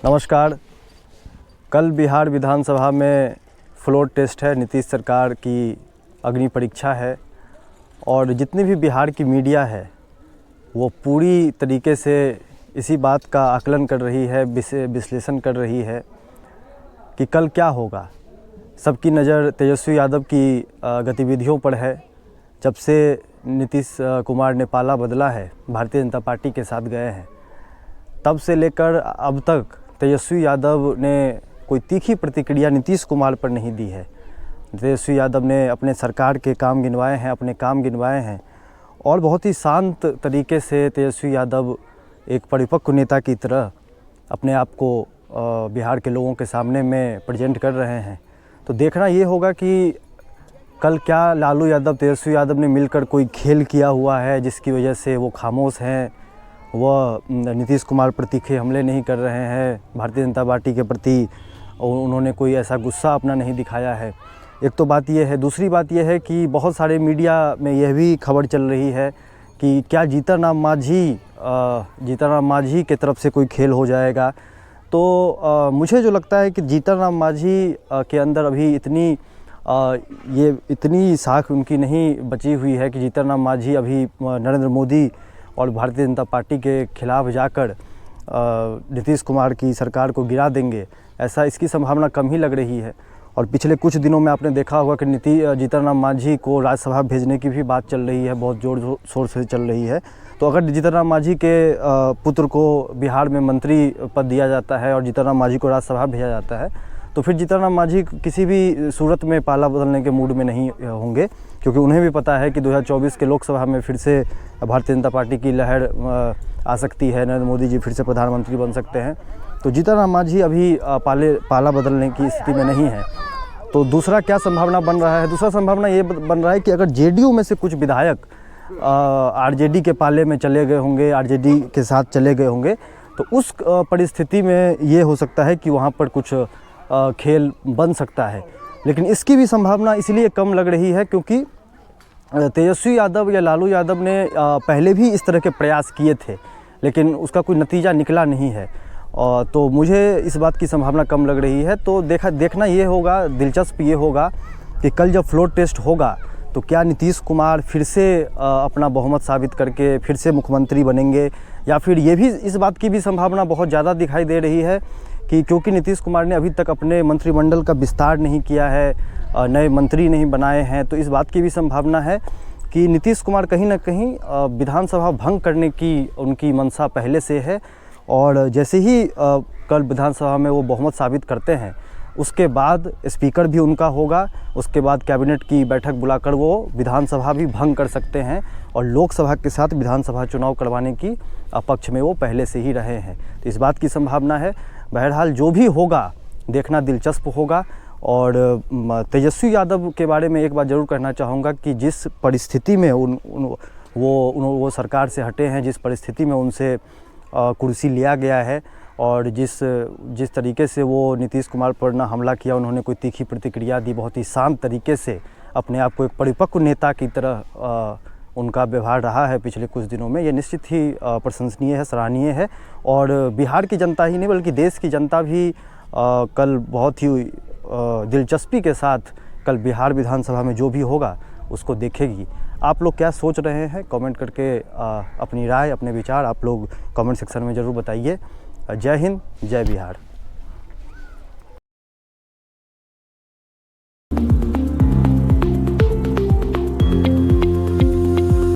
नमस्कार। कल बिहार विधानसभा में फ्लोर टेस्ट है, नीतीश सरकार की अग्नि परीक्षा है और जितनी भी बिहार की मीडिया है वो पूरी तरीके से इसी बात का आकलन कर रही है, विश्लेषण कर रही है कि कल क्या होगा। सबकी नज़र तेजस्वी यादव की गतिविधियों पर है। जब से नीतीश कुमार ने पाला बदला है, भारतीय जनता पार्टी के साथ गए हैं, तब से लेकर अब तक तेजस्वी यादव ने कोई तीखी प्रतिक्रिया नीतीश कुमार पर नहीं दी है। तेजस्वी यादव ने अपने सरकार के काम गिनवाए हैं, अपने काम गिनवाए हैं और बहुत ही शांत तरीके से तेजस्वी यादव एक परिपक्व नेता की तरह अपने आप को बिहार के लोगों के सामने में प्रेजेंट कर रहे हैं। तो देखना ये होगा कि कल क्या लालू यादव तेजस्वी यादव ने मिलकर कोई खेल किया हुआ है जिसकी वजह से वो खामोश हैं, वह नीतीश कुमार पर तीखे हमले नहीं कर रहे हैं, भारतीय जनता पार्टी के प्रति उन्होंने कोई ऐसा गुस्सा अपना नहीं दिखाया है। एक तो बात यह है। दूसरी बात यह है कि बहुत सारे मीडिया में यह भी खबर चल रही है कि क्या जीतन राम मांझी के तरफ से कोई खेल हो जाएगा। तो मुझे जो लगता है कि जीतन राम मांझी के अंदर अभी इतनी साख उनकी नहीं बची हुई है कि जीतन राम मांझी अभी नरेंद्र मोदी और भारतीय जनता पार्टी के खिलाफ जाकर नीतीश कुमार की सरकार को गिरा देंगे। ऐसा इसकी संभावना कम ही लग रही है। और पिछले कुछ दिनों में आपने देखा होगा कि जीतन राम मांझी को राज्यसभा भेजने की भी बात चल रही है, बहुत जोर शोर से चल रही है। तो अगर जीतन राम मांझी के पुत्र को बिहार में मंत्री पद दिया जाता है और जीतन राम मांझी को राज्यसभा भेजा जाता है, तो फिर जीतन राम मांझी किसी भी सूरत में पाला बदलने के मूड में नहीं होंगे, क्योंकि उन्हें भी पता है कि 2024 के लोकसभा में फिर से भारतीय जनता पार्टी की लहर आ सकती है, नरेंद्र मोदी जी फिर से प्रधानमंत्री बन सकते हैं। तो जीतन राम मांझी अभी पाला बदलने की स्थिति में नहीं है। तो दूसरा क्या संभावना बन रहा है? दूसरा संभावना ये बन रहा है कि अगर जेडीयू में से कुछ विधायक आरजेडी के पाले में चले गए होंगे, आरजेडी के साथ चले गए होंगे, तो उस परिस्थिति में ये हो सकता है कि वहाँ पर कुछ खेल बन सकता है। लेकिन इसकी भी संभावना इसलिए कम लग रही है क्योंकि तेजस्वी यादव या लालू यादव ने पहले भी इस तरह के प्रयास किए थे, लेकिन उसका कोई नतीजा निकला नहीं है। तो मुझे इस बात की संभावना कम लग रही है। तो देखना ये होगा, दिलचस्प ये होगा कि कल जब फ्लोर टेस्ट होगा तो क्या नीतीश कुमार फिर से अपना बहुमत साबित करके फिर से मुख्यमंत्री बनेंगे, या फिर ये भी इस बात की भी संभावना बहुत ज़्यादा दिखाई दे रही है कि क्योंकि नीतीश कुमार ने अभी तक अपने मंत्रिमंडल का विस्तार नहीं किया है, नए मंत्री नहीं बनाए हैं, तो इस बात की भी संभावना है कि नीतीश कुमार कहीं ना कहीं विधानसभा भंग करने की उनकी मंशा पहले से है। और जैसे ही कल विधानसभा में वो बहुमत साबित करते हैं, उसके बाद स्पीकर भी उनका होगा, उसके बाद कैबिनेट की बैठक बुलाकर वो विधानसभा भी भंग कर सकते हैं और लोकसभा के साथ विधानसभा चुनाव करवाने की पक्ष में वो पहले से ही रहे हैं। तो इस बात की संभावना है। बहरहाल जो भी होगा देखना दिलचस्प होगा। और तेजस्वी यादव के बारे में एक बात ज़रूर कहना चाहूँगा कि जिस परिस्थिति में वो सरकार से हटे हैं, जिस परिस्थिति में उनसे कुर्सी लिया गया है और जिस तरीके से वो नीतीश कुमार पर ना हमला किया, उन्होंने कोई तीखी प्रतिक्रिया दी, बहुत ही शांत तरीके से अपने आप को एक परिपक्व नेता की तरह उनका व्यवहार रहा है पिछले कुछ दिनों में, ये निश्चित ही प्रशंसनीय है, सराहनीय है। और बिहार की जनता ही नहीं बल्कि देश की जनता भी कल बहुत ही दिलचस्पी के साथ कल बिहार विधानसभा में जो भी होगा उसको देखेगी। आप लोग क्या सोच रहे हैं? कमेंट करके अपनी राय, अपने विचार आप लोग कमेंट सेक्शन में ज़रूर बताइए। जय हिंद, जय बिहार।